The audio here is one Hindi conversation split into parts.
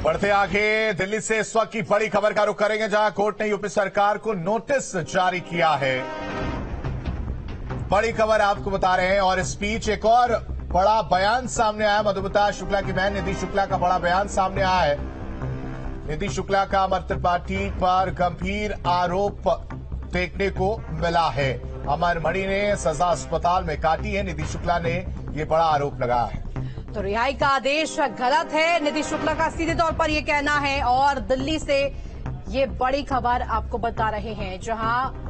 बढ़ते आगे, दिल्ली से इस वक्त की बड़ी खबर का रुख करेंगे, जहां कोर्ट ने यूपी सरकार को नोटिस जारी किया है। बड़ी खबर आपको बता रहे हैं। और इस बीच एक और बड़ा बयान सामने आया। मधुमिता शुक्ला की बहन निधि शुक्ला का बड़ा बयान सामने आया है। निधि शुक्ला का अमर त्रिपाठी पर गंभीर आरोप देखने को मिला है। अमर मणि ने सजा अस्पताल में काटी है। निधि शुक्ला ने ये बड़ा आरोप लगाया है। तो रिहाई का आदेश गलत है, निधि शुक्ला का सीधे तौर पर ये कहना है। और दिल्ली से ये बड़ी खबर आपको बता रहे हैं, जहां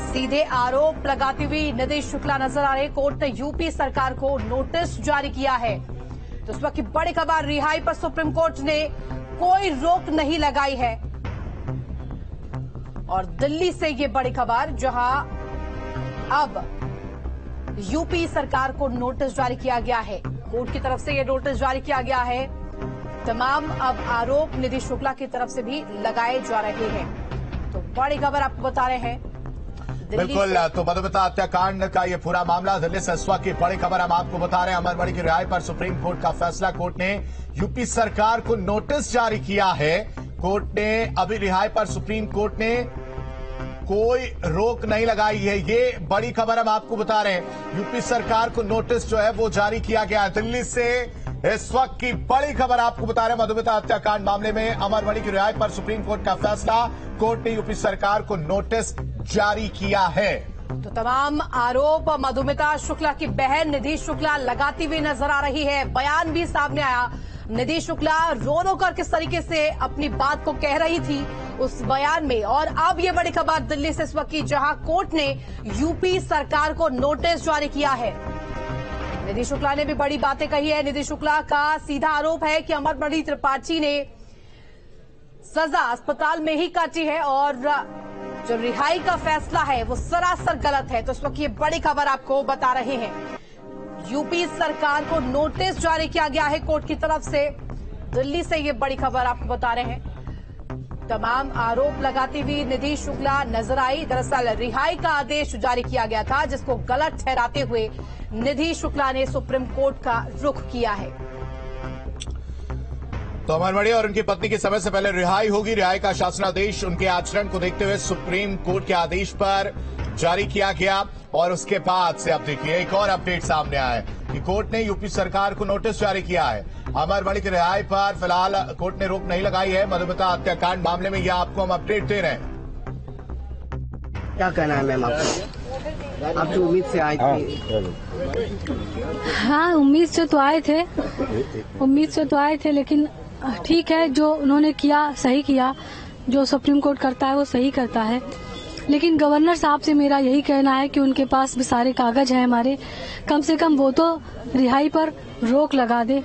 सीधे आरोप लगाती हुई निधि शुक्ला नजर आ रहे। कोर्ट ने यूपी सरकार को नोटिस जारी किया है। तो इस वक्त की बड़ी खबर, रिहाई पर सुप्रीम कोर्ट ने कोई रोक नहीं लगाई है। और दिल्ली से ये बड़ी खबर, जहां अब यूपी सरकार को नोटिस जारी किया गया है। कोर्ट की तरफ से ये नोटिस जारी किया गया है। तमाम अब आरोप निधि शुक्ला की तरफ से भी लगाए जा रहे हैं। तो बड़ी खबर आपको बता रहे हैं बिल्कुल। तो मधुमिता हत्याकांड का ये पूरा मामला दिल्ली से इस वक्त की बड़ी खबर हम आपको बता रहे हैं। अमर मणि की रिहाई पर सुप्रीम कोर्ट का फैसला। कोर्ट ने यूपी सरकार को नोटिस जारी किया है। कोर्ट ने अभी रिहाई पर सुप्रीम कोर्ट ने कोई रोक नहीं लगाई है। ये बड़ी खबर हम आपको बता रहे हैं। यूपी सरकार को नोटिस जो है वो जारी किया गया है। दिल्ली से इस वक्त की बड़ी खबर आपको बता रहे हैं। मधुमिता हत्याकांड मामले में अमर मणि की रिहाई पर सुप्रीम कोर्ट का फैसला। कोर्ट ने यूपी सरकार को नोटिस जारी किया है। तो तमाम आरोप मधुमिता शुक्ला की बहन निधि शुक्ला लगाती हुई नजर आ रही है। बयान भी सामने आया। निधि शुक्ला रो रो कर किस तरीके से अपनी बात को कह रही थी उस बयान में। और अब ये बड़ी खबर दिल्ली से इस वक्त की, जहां कोर्ट ने यूपी सरकार को नोटिस जारी किया है। निधि शुक्ला ने भी बड़ी बातें कही है। निधि शुक्ला का सीधा आरोप है कि अमर मणि त्रिपाठी ने सजा अस्पताल में ही काटी है और जो रिहाई का फैसला है वो सरासर गलत है। तो इस वक्त ये बड़ी खबर आपको बता रहे हैं। यूपी सरकार को नोटिस जारी किया गया है कोर्ट की तरफ से। दिल्ली से ये बड़ी खबर आपको बता रहे हैं। तमाम आरोप लगाती हुई निधि शुक्ला नजर आई। दरअसल रिहाई का आदेश जारी किया गया था, जिसको गलत ठहराते हुए निधि शुक्ला ने सुप्रीम कोर्ट का रुख किया है। तो अमर मणि और उनकी पत्नी की समय से पहले रिहाई होगी। रिहाई का शासनादेश उनके आचरण को देखते हुए सुप्रीम कोर्ट के आदेश पर जारी किया गया। और उसके बाद से अब देखिए एक और अपडेट सामने आया है कि कोर्ट ने यूपी सरकार को नोटिस जारी किया है। अमर मणि की रिहाई पर फिलहाल कोर्ट ने रोक नहीं लगाई है। मधुमिता हत्याकांड मामले में यह आपको हम अपडेट दे रहे हैं। क्या कहना है मैम आपको? आप जो उम्मीद से आए थे? हाँ, उम्मीद से तो आए थे, लेकिन ठीक है, जो उन्होंने किया सही किया। जो सुप्रीम कोर्ट करता है वो सही करता है। लेकिन गवर्नर साहब से मेरा यही कहना है कि उनके पास भी सारे कागज हैं हमारे, कम से कम वो तो रिहाई पर रोक लगा दे।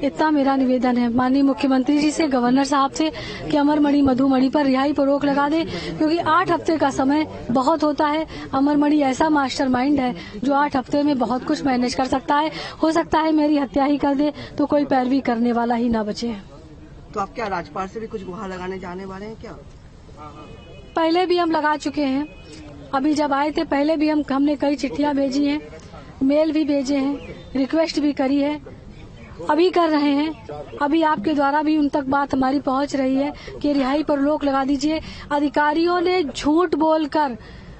इतना मेरा निवेदन है माननीय मुख्यमंत्री जी से, गवर्नर साहब से, कि अमर मणि मधु मणि पर रिहाई पर रोक लगा दे। क्योंकि 8 हफ्ते का समय बहुत होता है। अमर मणि ऐसा मास्टरमाइंड है जो 8 हफ्ते में बहुत कुछ मैनेज कर सकता है। हो सकता है मेरी हत्या ही कर दे तो कोई पैरवी करने वाला ही ना बचे। तो आप क्या राजपाल से भी कुछ गुहार लगाने जाने वाले हैं क्या? पहले भी हम लगा चुके हैं। अभी जब आए थे पहले भी हमने कई चिट्ठियां भेजी हैं, मेल भी भेजे हैं, रिक्वेस्ट भी करी है, अभी कर रहे हैं। अभी आपके द्वारा भी उन तक बात हमारी पहुंच रही है कि रिहाई पर रोक लगा दीजिए। अधिकारियों ने झूठ बोलकर,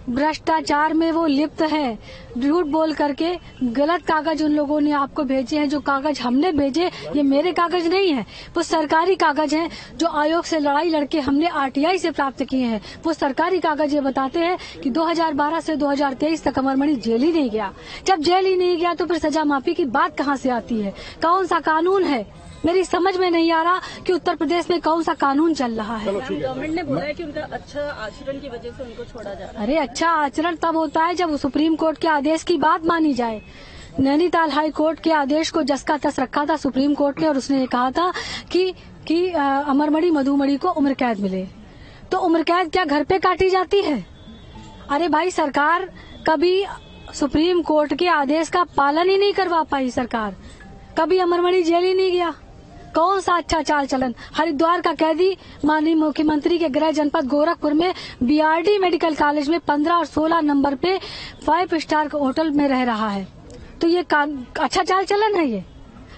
भ्रष्टाचार में वो लिप्त है, झूठ बोल करके गलत कागज उन लोगों ने आपको भेजे हैं। जो कागज हमने भेजे ये मेरे कागज नहीं है, वो सरकारी कागज हैं जो आयोग से लड़ाई लड़के हमने आरटीआई से प्राप्त किए हैं। वो सरकारी कागज ये बताते हैं कि 2012 से 2023 तक अमर मणि जेल ही नहीं गया। जब जेल ही नहीं गया तो फिर सजा माफी की बात कहाँ से आती है? कौन सा कानून है? मेरी समझ में नहीं आ रहा कि उत्तर प्रदेश में कौन सा कानून चल रहा है। गवर्नमेंट ने बोला है कि उनका अच्छा आचरण की वजह से उनको छोड़ा जा रहा है। अरे अच्छा आचरण तब होता है जब सुप्रीम कोर्ट के आदेश की बात मानी जाए। नैनीताल हाई कोर्ट के आदेश को जस का तस रखा था सुप्रीम कोर्ट ने, और उसने ये कहा था कि अमर मणि मधु मणि को उम्र कैद मिले। तो उम्र कैद क्या घर पे काटी जाती है? अरे भाई, सरकार कभी सुप्रीम कोर्ट के आदेश का पालन ही नहीं करवा पाई। सरकार कभी अमर मणि जेल ही नहीं गया। कौन सा अच्छा चाल चलन? हरिद्वार का कैदी माननीय मुख्यमंत्री के गृह जनपद गोरखपुर में बीआरडी मेडिकल कॉलेज में 15 और 16 नंबर पे 5 स्टार होटल में रह रहा है। तो ये अच्छा चाल चलन है ये?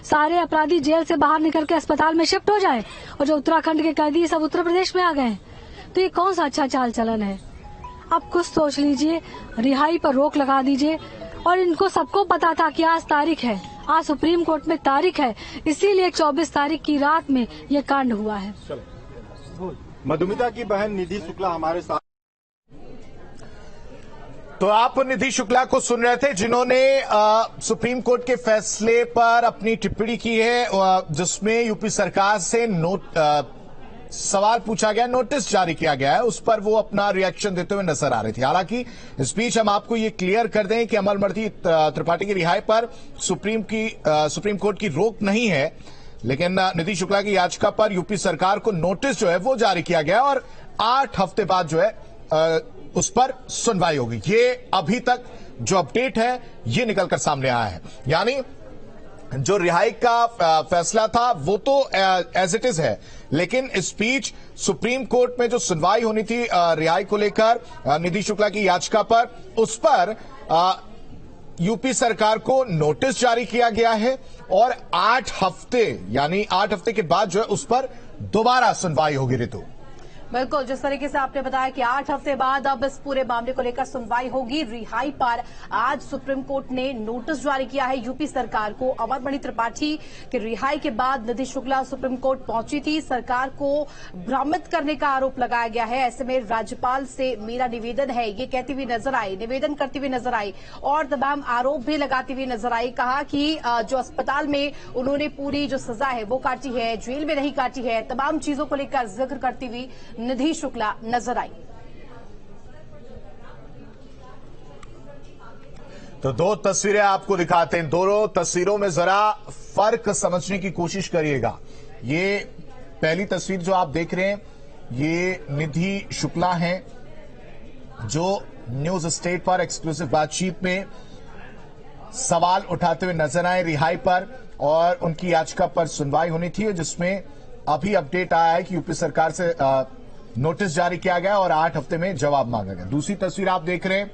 सारे अपराधी जेल से बाहर निकल के अस्पताल में शिफ्ट हो जाए और जो उत्तराखंड के कैदी सब उत्तर प्रदेश में आ गए, तो ये कौन सा अच्छा चाल चलन है? आप कुछ सोच लीजिए, रिहाई पर रोक लगा दीजिए। और इनको सबको पता था कि आज तारीख है, आज सुप्रीम कोर्ट में तारीख है, इसीलिए 24 तारीख की रात में ये कांड हुआ है। मधुमिता की बहन निधि शुक्ला हमारे साथ। तो आप निधि शुक्ला को सुन रहे थे, जिन्होंने सुप्रीम कोर्ट के फैसले पर अपनी टिप्पणी की है, जिसमें यूपी सरकार से सवाल पूछा गया, नोटिस जारी किया गया है, उस पर वो अपना रिएक्शन देते हुए नजर आ रही थी। हालांकि इस बीच हम आपको ये क्लियर कर दें कि अमरमणि त्रिपाठी की रिहाई पर सुप्रीम कोर्ट की रोक नहीं है, लेकिन निधि शुक्ला की याचिका पर यूपी सरकार को नोटिस जो है वो जारी किया गया और 8 हफ्ते बाद जो है उस पर सुनवाई होगी। ये अभी तक जो अपडेट है ये निकलकर सामने आया है। यानी जो रिहाई का फैसला था वो तो एज इट इज है, लेकिन इस बीच सुप्रीम कोर्ट में जो सुनवाई होनी थी रिहाई को लेकर निधि शुक्ला की याचिका पर, उस पर यूपी सरकार को नोटिस जारी किया गया है और 8 हफ्ते यानी 8 हफ्ते के बाद जो है उस पर दोबारा सुनवाई होगी। ऋतु, बिल्कुल जिस तरीके से आपने बताया कि 8 हफ्ते बाद अब इस पूरे मामले को लेकर सुनवाई होगी। रिहाई पर आज सुप्रीम कोर्ट ने नोटिस जारी किया है यूपी सरकार को। अमरमणि त्रिपाठी के रिहाई के बाद निधि शुक्ला सुप्रीम कोर्ट पहुंची थी। सरकार को भ्रमित करने का आरोप लगाया गया है। ऐसे में राज्यपाल से मेरा निवेदन है, ये कहती हुई नजर आई, निवेदन करती हुई नजर आई और तमाम आरोप भी लगाती हुई नजर आई। कहा कि जो अस्पताल में उन्होंने पूरी जो सजा है वो काटी है, जेल में नहीं काटी है, तमाम चीजों को लेकर जिक्र करती हुई निधि शुक्ला नजर आई। तो 2 तस्वीरें आपको दिखाते हैं, दोनों तस्वीरों में जरा फर्क समझने की कोशिश करिएगा। ये पहली तस्वीर जो आप देख रहे हैं ये निधि शुक्ला हैं, जो न्यूज स्टेट पर एक्सक्लूसिव बातचीत में सवाल उठाते हुए नजर आए रिहाई पर और उनकी याचिका पर सुनवाई होनी थी, जिसमें अभी अपडेट आया है कि यूपी सरकार से नोटिस जारी किया गया और 8 हफ्ते में जवाब मांगा गया। दूसरी तस्वीर आप देख रहे हैं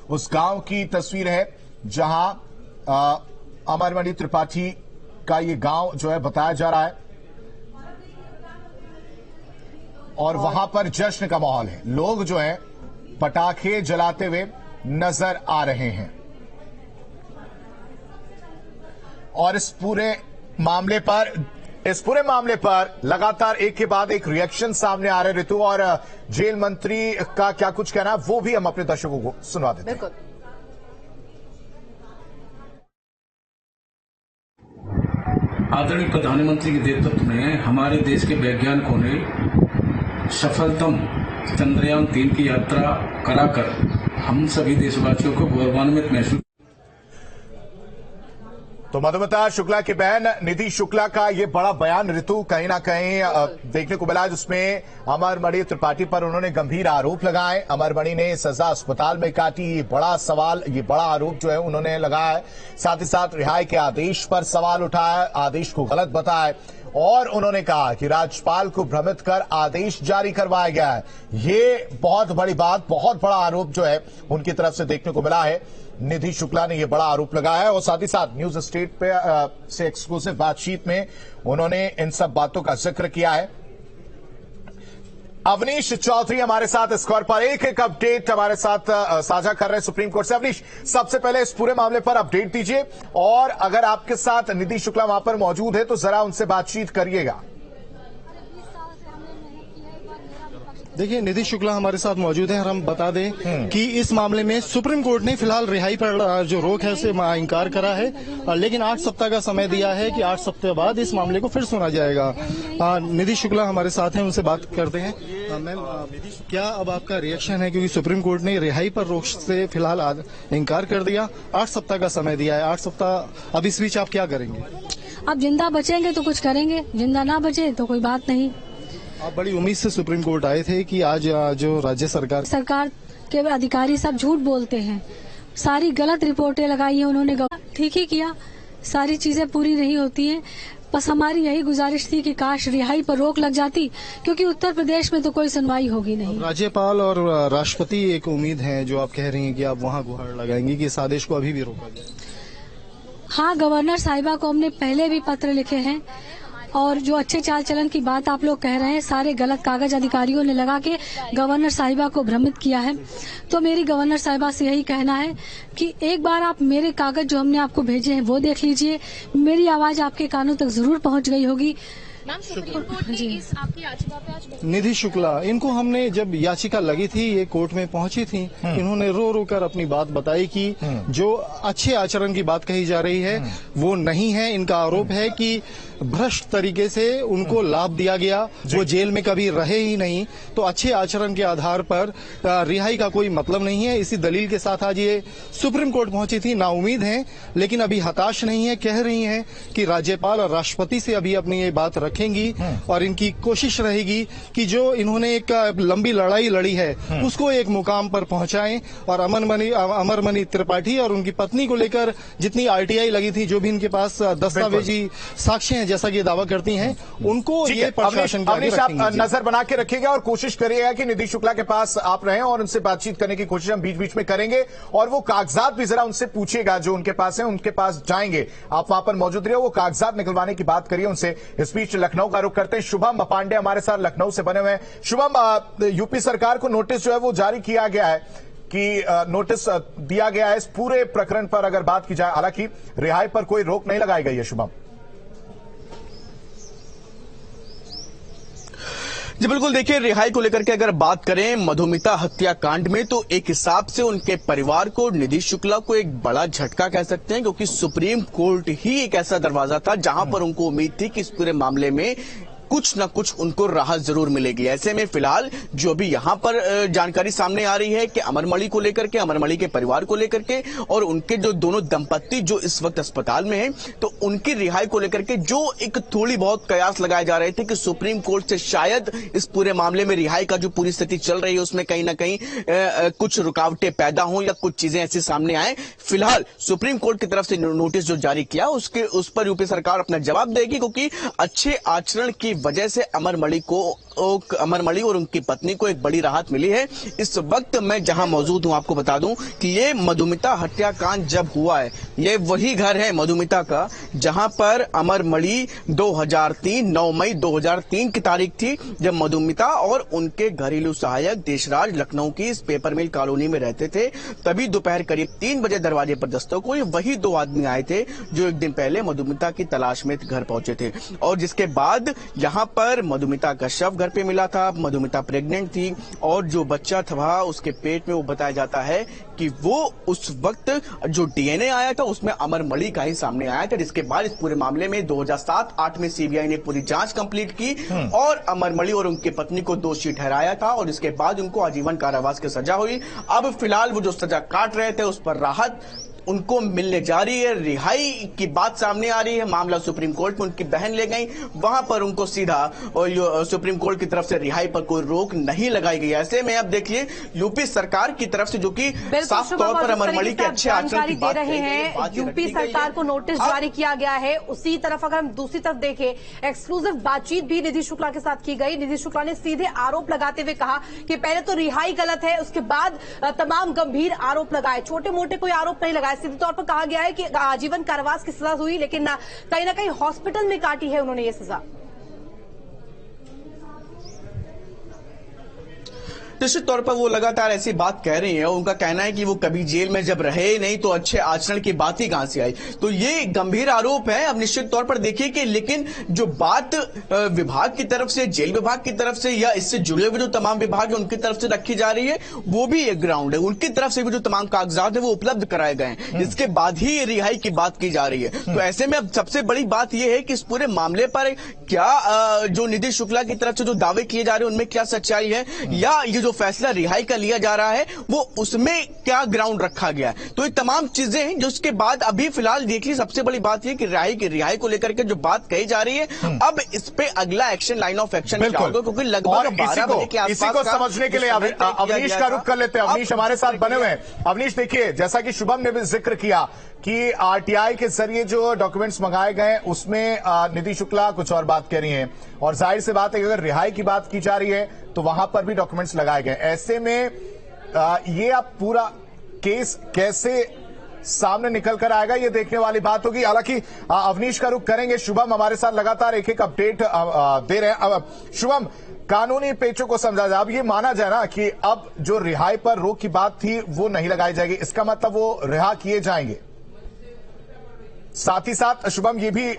उस गांव की तस्वीर है जहां अमरमणि त्रिपाठी का ये गांव जो है बताया जा रहा है और वहां पर जश्न का माहौल है। लोग जो है पटाखे जलाते हुए नजर आ रहे हैं और इस पूरे मामले पर लगातार एक के बाद एक रिएक्शन सामने आ रहे ऋतु, और जेल मंत्री का क्या कुछ कहना है वो भी हम अपने दर्शकों को सुना देते हैं। आदरणीय प्रधानमंत्री के नेतृत्व में हमारे देश के वैज्ञानिकों ने सफलतम चंद्रयान 3 की यात्रा कराकर हम सभी देशवासियों को गौरवान्वित महसूस। तो मधुमिता शुक्ला की बहन निधि शुक्ला का ये बड़ा बयान ऋतु कहीं ना कहीं देखने को मिला, जिसमें अमरमणि त्रिपाठी पर उन्होंने गंभीर आरोप लगाए। अमरमणि ने सजा अस्पताल में काटी, ये बड़ा सवाल, ये बड़ा आरोप जो है उन्होंने लगाया है। साथ ही साथ रिहाई के आदेश पर सवाल उठाया, आदेश को गलत बताया और उन्होंने कहा कि राज्यपाल को भ्रमित कर आदेश जारी करवाया गया है। ये बहुत बड़ी बात, बहुत बड़ा आरोप जो है उनकी तरफ से देखने को मिला है। निधि शुक्ला ने यह बड़ा आरोप लगाया है और साथ ही साथ न्यूज स्टेट पे से एक्सक्लूसिव बातचीत में उन्होंने इन सब बातों का जिक्र किया है। अवनीश चौधरी हमारे साथ इस खबर पर एक अपडेट हमारे साथ साझा कर रहे हैं सुप्रीम कोर्ट से। अवनीश, सबसे पहले इस पूरे मामले पर अपडेट दीजिए और अगर आपके साथ निधि शुक्ला वहां पर मौजूद है तो जरा उनसे बातचीत करिएगा। देखिए, निधि शुक्ला हमारे साथ मौजूद है और हम बता दें कि इस मामले में सुप्रीम कोर्ट ने फिलहाल रिहाई पर जो रोक है उसे इनकार करा है, लेकिन 8 सप्ताह का समय दिया है कि 8 सप्ताह बाद इस मामले को फिर सुना जाएगा। निधि शुक्ला हमारे साथ हैं, उनसे बात करते हैं। मैम, क्या अब आपका रिएक्शन है, क्योंकि सुप्रीम कोर्ट ने रिहाई पर रोक से फिलहाल इनकार कर दिया, 8 सप्ताह का समय दिया है, 8 सप्ताह, अब इस बीच आप क्या करेंगे? अब जिंदा बचेंगे तो कुछ करेंगे, जिंदा ना बचे तो कोई बात नहीं। आप बड़ी उम्मीद से सुप्रीम कोर्ट आए थे कि आज जो राज्य सरकार के अधिकारी सब झूठ बोलते हैं, सारी गलत रिपोर्टें लगाई हैं उन्होंने, ठीक ही किया, सारी चीजें पूरी नहीं होती हैं। बस हमारी यही गुजारिश थी कि काश रिहाई पर रोक लग जाती, क्योंकि उत्तर प्रदेश में तो कोई सुनवाई होगी नहीं। राज्यपाल और राष्ट्रपति एक उम्मीद है जो आप कह रही हैं कि आप वहां गुहार लगाएंगी कि इस आदेश को अभी भी रोका जाए। हाँ, गवर्नर साहिबा को हमने पहले भी पत्र लिखे हैं और जो अच्छे चाल चलन की बात आप लोग कह रहे हैं, सारे गलत कागज अधिकारियों ने लगा के गवर्नर साहिबा को भ्रमित किया है। तो मेरी गवर्नर साहिबा से यही कहना है कि एक बार आप मेरे कागज जो हमने आपको भेजे हैं वो देख लीजिए, मेरी आवाज आपके कानों तक जरूर पहुंच गई होगी। मैम, सुप्रीम कोर्ट ने इस आपकी याचिका पे आज निधि शुक्ला, इनको हमने जब याचिका लगी थी, ये कोर्ट में पहुंची थी, इन्होंने रो रो कर अपनी बात बताई कि जो अच्छे आचरण की बात कही जा रही है वो नहीं है। इनका आरोप है कि भ्रष्ट तरीके से उनको लाभ दिया गया, वो जेल में कभी रहे ही नहीं, तो अच्छे आचरण के आधार पर रिहाई का कोई मतलब नहीं है। इसी दलील के साथ आज ये सुप्रीम कोर्ट पहुंची थी। नाउमीद हैं, लेकिन अभी हताश नहीं है। कह रही हैं कि राज्यपाल और राष्ट्रपति से अभी अपनी ये बात रखेंगी और इनकी कोशिश रहेगी कि जो इन्होंने एक लंबी लड़ाई लड़ी है उसको एक मुकाम पर पहुंचाएं। और अमरमणि त्रिपाठी और उनकी पत्नी को लेकर जितनी आरटीआई लगी थी, जो भी इनके पास दस्तावेजी साक्ष्य हैं जैसा कि दावा करती हैं, उनको ये प्रशासन के आगे रखेंगे। आप नजर बना के रखिएगा और कोशिश करिएगा कि निधि शुक्ला के पास आप रहें और उनसे बातचीत करने की कोशिश हम बीच बीच में करेंगे और वो कागजात भी जरा उनसे पूछिएगा जो उनके पास है, उनके पास जाएंगे। आप वहां पर मौजूद रहिए, वो कागजात निकलवाने की बात करिए उनसे। इस बीच लखनऊ का रुख करते हैं, शुभम पांडे हमारे साथ लखनऊ से बने हुए हैं। शुभम, यूपी सरकार को नोटिस जो है वो जारी किया गया है कि नोटिस दिया गया है इस पूरे प्रकरण पर अगर बात की जाए, हालांकि रिहाई पर कोई रोक नहीं लगाई गई है। शुभम जी बिल्कुल, देखिए रिहाई को लेकर के अगर बात करें मधुमिता हत्याकांड में, तो एक हिसाब से उनके परिवार को, निधि शुक्ला को एक बड़ा झटका कह सकते हैं, क्योंकि सुप्रीम कोर्ट ही एक ऐसा दरवाजा था जहां पर उनको उम्मीद थी कि इस पूरे मामले में कुछ न कुछ उनको राहत जरूर मिलेगी। ऐसे में फिलहाल जो भी यहां पर जानकारी सामने आ रही है कि अमरमणि को लेकर के, अमरमणि के परिवार को लेकर के और उनके जो दोनों दंपत्ति जो इस वक्त अस्पताल में हैं, तो उनकी रिहाई को लेकर के जो एक थोड़ी बहुत कयास लगाए जा रहे थे कि सुप्रीम कोर्ट से शायद इस पूरे मामले में रिहाई का जो पूरी स्थिति चल रही है उसमें कहीं ना कहीं कुछ रुकावटें पैदा हों या कुछ चीजें ऐसी सामने आए। फिलहाल सुप्रीम कोर्ट की तरफ से नोटिस जो जारी किया उस पर यूपी सरकार अपना जवाब देगी, क्योंकि अच्छे आचरण की वजह से अमरमणि और उनकी पत्नी को एक बड़ी राहत मिली है। इस वक्त मैं जहां मौजूद हूं, आपको बता दूं कि ये मधुमिता हत्याकांड जब हुआ है, ये वही घर है मधुमिता का जहां पर अमरमणि 9 मई 2003 की तारीख थी, जब मधुमिता और उनके घरेलू सहायक देशराज लखनऊ की इस पेपर मिल कॉलोनी में रहते थे। तभी दोपहर करीब 3 बजे दरवाजे पर दस्तक हुई। वही 2 आदमी आए थे जो एक दिन पहले मधुमिता की तलाश में घर पहुंचे थे और जिसके बाद यहां पर मधुमिता का शव घर पे मिला था। मधुमिता प्रेग्नेंट थी और जो बच्चा था उसके पेट में, वो बताया जाता है कि वो उस वक्त जो डीएनए आया था उसमें अमरमणि का ही सामने आया था, जिसके बाद इस पूरे मामले में 2007-8 में सीबीआई ने पूरी जांच कंप्लीट की और अमरमणि और उनकी पत्नी को दोषी ठहराया था और इसके बाद उनको आजीवन कारावास की सजा हुई। अब फिलहाल वो जो सजा काट रहे थे उस पर राहत उनको मिलने जा रही है, रिहाई की बात सामने आ रही है। मामला सुप्रीम कोर्ट में उनकी बहन ले गई, वहां पर उनको सीधा और सुप्रीम कोर्ट की तरफ से रिहाई पर कोई रोक नहीं लगाई गई। ऐसे में अब देखिए यूपी सरकार की तरफ से जो कि साफ तौर पर अमरमणि के अच्छे आचरण की बात दे रहे हैं, यूपी सरकार को नोटिस जारी किया गया है। उसी तरफ अगर हम दूसरी तरफ देखें, एक्सक्लूसिव बातचीत भी निधि शुक्ला के साथ की गई। निधि शुक्ला ने सीधे आरोप लगाते हुए कहा कि पहले तो रिहाई गलत है, उसके बाद तमाम गंभीर आरोप लगाए, छोटे मोटे कोई आरोप नहीं लगाए। सीधे तौर पर कहा गया है कि आजीवन कारावास की सजा हुई, लेकिन कहीं ना कहीं हॉस्पिटल में काटी है उन्होंने ये सजा। निश्चित तौर पर वो लगातार ऐसी बात कह रही है। उनका कहना है कि वो कभी जेल में जब रहे नहीं तो अच्छे आचरण की बात ही कहां से आई। तो ये गंभीर आरोप है। अब निश्चित तौर पर देखिए कि लेकिन जो बात विभाग की तरफ से, जेल विभाग की तरफ से या इससे जुड़े हुए जो तमाम विभाग है उनकी तरफ से रखी जा रही है, वो भी एक ग्राउंड है। उनकी तरफ से भी जो तमाम कागजात है वो उपलब्ध कराए गए हैं, जिसके बाद ही रिहाई की बात की जा रही है। तो ऐसे में अब सबसे बड़ी बात यह है कि इस पूरे मामले पर क्या जो निधि शुक्ला की तरफ से जो दावे किए जा रहे हैं उनमें क्या सच्चाई है, या ये जो फैसला रिहाई का लिया जा रहा है वो उसमें क्या ग्राउंड रखा गया है। तो ये तमाम चीजें हैं जो उसके बाद अभी फिलहाल देखिए सबसे बड़ी बात ये कि रिहाई को लेकर के जो बात कही जा रही है, अब इस पे अगला एक्शन, लाइन ऑफ एक्शन क्या होगा, क्योंकि लगभग 12 बजे के आसपास इसी को समझने के लिए अवनीश का रुख कर लेते हैं। अवनीश हमारे साथ बने हुए हैं। अवनीश देखिए, जैसा कि शुभम ने भी जिक्र किया कि आरटीआई के जरिए जो डॉक्यूमेंट्स मंगाए गए उसमें निधि शुक्ला कुछ और बात कह रही हैं और जाहिर सी बात है कि अगर रिहाई की बात की जा रही है तो वहां पर भी डॉक्यूमेंट्स लगाए गए। ऐसे में ये आप पूरा केस कैसे सामने निकल कर आएगा, ये देखने वाली बात होगी। हालांकि अवनीश का रुख करेंगे, शुभम हमारे साथ लगातार एक एक अपडेट दे रहे हैं। अब शुभम, कानूनी पेचों को समझा जाए, अब ये माना जाए ना कि अब जो रिहाई पर रोक की बात थी वो नहीं लगाई जाएगी, इसका मतलब वो रिहा किए जाएंगे। साथ ही साथ शुभम ये भी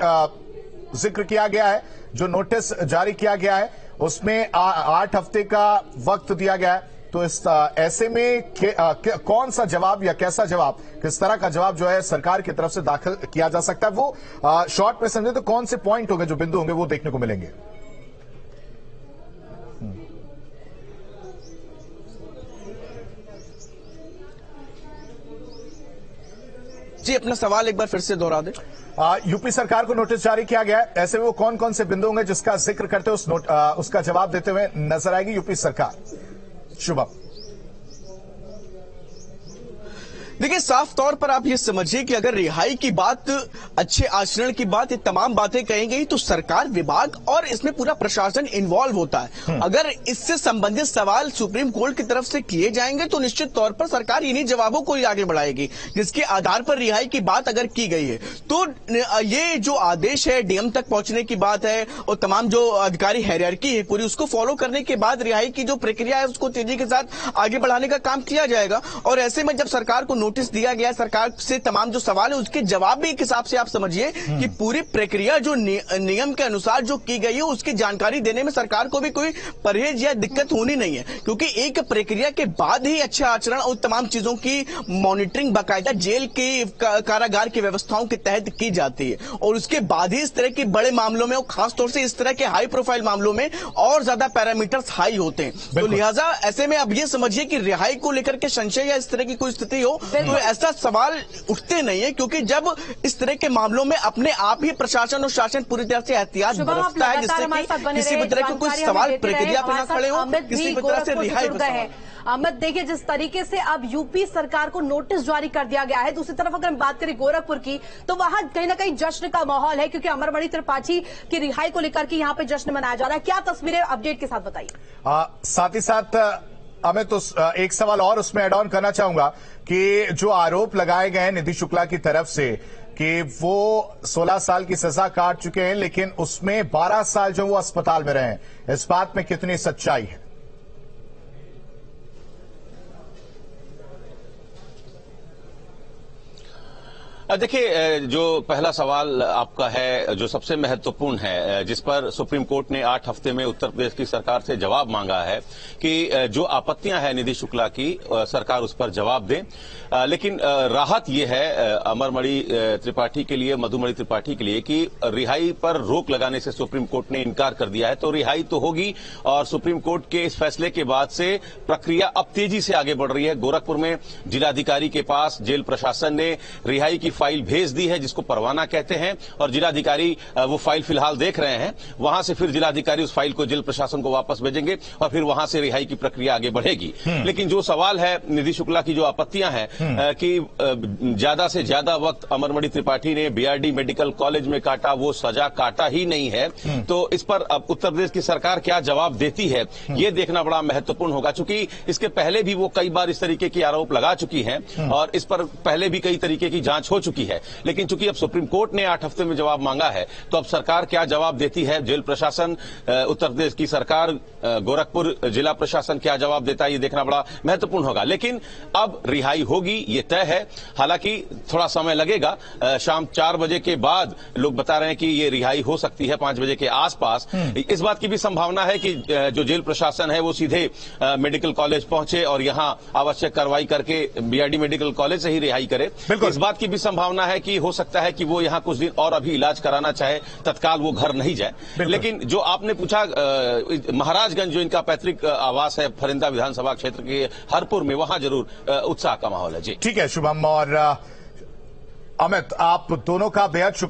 जिक्र किया गया है, जो नोटिस जारी किया गया है उसमें 8 हफ्ते का वक्त दिया गया है। तो इस ऐसे में कौन सा जवाब या कैसा जवाब, किस तरह का जवाब जो है सरकार की तरफ से दाखिल किया जा सकता है, वो शॉर्ट में समझे तो कौन से पॉइंट होंगे, जो बिंदु होंगे वो देखने को मिलेंगे? जी, अपना सवाल एक बार फिर से दोहरा दे। यूपी सरकार को नोटिस जारी किया गया है, ऐसे में वो कौन कौन से बिंदु होंगे जिसका जिक्र करते उसका जवाब देते हुए नजर आएगी यूपी सरकार? शुभम, देखिए, साफ तौर पर आप ये समझिए कि अगर रिहाई की बात, अच्छे आचरण की बात, ये तमाम बातें कहेंगे तो सरकार, विभाग और इसमें पूरा प्रशासन इन्वॉल्व होता है। अगर इससे संबंधित सवाल सुप्रीम कोर्ट की तरफ से किए जाएंगे तो निश्चित तौर पर सरकार इन्हीं जवाबों को ही आगे बढ़ाएगी, जिसके आधार पर रिहाई की बात अगर की गई है तो ये जो आदेश है, डीएम तक पहुंचने की बात है और तमाम जो अधिकारी हायरार्की है पूरी, उसको फॉलो करने के बाद रिहाई की जो प्रक्रिया है उसको तेजी के साथ आगे बढ़ाने का काम किया जाएगा। और ऐसे में जब सरकार को नोटिस दिया गया, सरकार से तमाम जो सवाल है उसके जवाब भी एक हिसाब से आप समझिए कि पूरी प्रक्रिया जो नियम के अनुसार जो की गई है उसकी जानकारी देने में सरकार को भी कोई परहेज या दिक्कत होनी नहीं है, क्योंकि एक प्रक्रिया के बाद ही अच्छे आचरण और तमाम चीजों की मॉनिटरिंग बाकायदा जेल के कारागार की व्यवस्थाओं के तहत की जाती है और उसके बाद ही इस तरह के बड़े मामलों में और खासतौर से इस तरह के हाई प्रोफाइल मामलों में और ज्यादा पैरामीटर्स हाई होते हैं। तो लिहाजा ऐसे में अब ये समझिए कि रिहाई को लेकर के संशय या इस तरह की कोई स्थिति हो तो ऐसा सवाल उठते नहीं है, क्योंकि जब इस तरह के मामलों में अपने आप ही प्रशासन और शासन पूरी तरह से एहतियात बरतता है, जिससे कि किसी भी तरह के कोई सवाल प्रक्रिया पर न खड़े हो, किसी भी तरह से रिहाई अमित, देखिए जिस तरीके से अब यूपी सरकार को नोटिस जारी कर दिया गया है, दूसरी तरफ अगर हम बात करें गोरखपुर की तो वहां कहीं ना कहीं जश्न का माहौल है, क्योंकि अमरमणि त्रिपाठी की रिहाई को लेकर के यहां पे जश्न मनाया जा रहा है। क्या तस्वीरें अपडेट के साथ बताइए। साथ ही साथ अमित, तो एक सवाल और उसमें एड ऑन करना चाहूंगा कि जो आरोप लगाए गए हैं निधि शुक्ला की तरफ से कि वो 16 साल की सजा काट चुके हैं, लेकिन उसमें 12 साल जो वो अस्पताल में रहे हैं, इस बात में कितनी सच्चाई है? देखिए, जो पहला सवाल आपका है जो सबसे महत्वपूर्ण है, जिस पर सुप्रीम कोर्ट ने 8 हफ्ते में उत्तर प्रदेश की सरकार से जवाब मांगा है कि जो आपत्तियां हैं निधि शुक्ला की, सरकार उस पर जवाब दे। लेकिन राहत यह है अमरमणि त्रिपाठी के लिए, मधुमणि त्रिपाठी के लिए, कि रिहाई पर रोक लगाने से सुप्रीम कोर्ट ने इनकार कर दिया है, तो रिहाई तो होगी। और सुप्रीम कोर्ट के इस फैसले के बाद से प्रक्रिया अब तेजी से आगे बढ़ रही है। गोरखपुर में जिलाधिकारी के पास जेल प्रशासन ने रिहाई की फाइल भेज दी है, जिसको परवाना कहते हैं, और जिलाधिकारी वो फाइल फिलहाल देख रहे हैं। वहां से फिर जिलाधिकारी उस फाइल को जेल प्रशासन को वापस भेजेंगे और फिर वहां से रिहाई की प्रक्रिया आगे बढ़ेगी। लेकिन जो सवाल है निधि शुक्ला की जो आपत्तियां हैं कि ज्यादा से ज्यादा वक्त अमरमणि त्रिपाठी ने बीआरडी मेडिकल कॉलेज में काटा, वो सजा काटा ही नहीं है, तो इस पर अब उत्तर प्रदेश की सरकार क्या जवाब देती है ये देखना बड़ा महत्वपूर्ण होगा। चूंकि इसके पहले भी वो कई बार इस तरीके की आरोप लगा चुकी हैं और इस पर पहले भी कई तरीके की जांच हो चुकी है। लेकिन चूंकि अब सुप्रीम कोर्ट ने 8 हफ्ते में जवाब मांगा है, तो अब सरकार क्या जवाब देती है, जेल प्रशासन, उत्तर प्रदेश की सरकार, गोरखपुर जिला प्रशासन क्या जवाब देता है, ये देखना बड़ा महत्वपूर्ण होगा। लेकिन अब रिहाई होगी, ये तय है। हालांकि थोड़ा समय लगेगा, शाम 4 बजे के बाद लोग बता रहे हैं कि ये रिहाई हो सकती है, 5 बजे के आसपास। इस बात की भी संभावना है कि जो जेल प्रशासन है वो सीधे मेडिकल कॉलेज पहुंचे और यहां आवश्यक कार्रवाई करके बीआरडी मेडिकल कॉलेज से ही रिहाई करे। इस बात की भी संभावना है कि हो सकता है कि वो यहां कुछ दिन और अभी इलाज कराना चाहे, तत्काल वो घर नहीं जाए। लेकिन जो आपने पूछा, महाराजगंज जो इनका पैतृक आवास है फरिंदा विधानसभा क्षेत्र के हरपुर में, वहां जरूर उत्साह का माहौल है। जी ठीक है शुभम और अमित, आप दोनों का बेहद